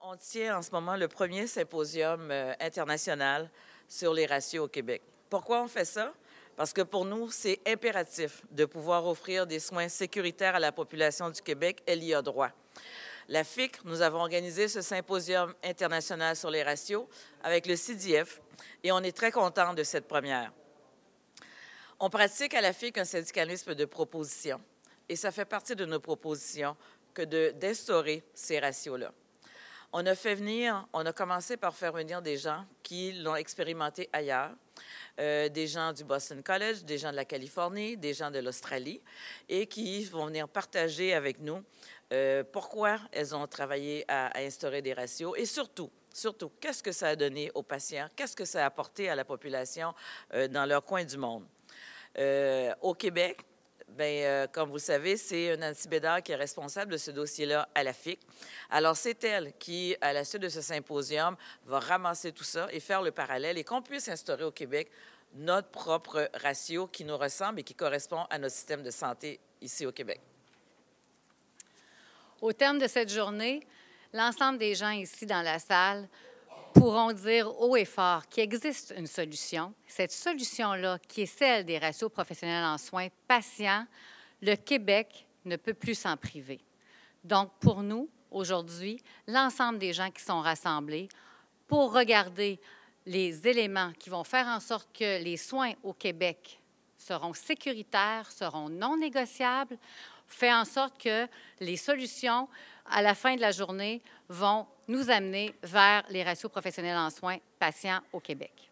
On tient en ce moment le premier symposium international sur les ratios au Québec. Pourquoi on fait ça? Parce que pour nous, c'est impératif de pouvoir offrir des soins sécuritaires à la population du Québec. Elle y a droit. La FIC, nous avons organisé ce symposium international sur les ratios avec le CDF et on est très contents de cette première. On pratique à la FIC un syndicalisme de proposition et ça fait partie de nos propositions que d'instaurer ces ratios-là. On a commencé par faire venir des gens qui l'ont expérimenté ailleurs, des gens du Boston College, des gens de la Californie, des gens de l'Australie, et qui vont venir partager avec nous pourquoi elles ont travaillé à instaurer des ratios et surtout, qu'est-ce que ça a donné aux patients, qu'est-ce que ça a apporté à la population dans leur coin du monde. Au Québec, comme vous le savez, c'est Nancy Bédard qui est responsable de ce dossier-là à la FIC. Alors, c'est elle qui, à la suite de ce symposium, va ramasser tout ça et faire le parallèle et qu'on puisse instaurer au Québec notre propre ratio qui nous ressemble et qui correspond à notre système de santé ici au Québec. Au terme de cette journée, l'ensemble des gens ici dans la salle pourront dire haut et fort qu'il existe une solution. Cette solution-là, qui est celle des ratios professionnels en soins patients, le Québec ne peut plus s'en priver. Donc, pour nous, aujourd'hui, l'ensemble des gens qui sont rassemblés pour regarder les éléments qui vont faire en sorte que les soins au Québec seront sécuritaires, seront non négociables, fait en sorte que les solutions, à la fin de la journée, vont nous amener vers les ratios professionnels en soins patients au Québec.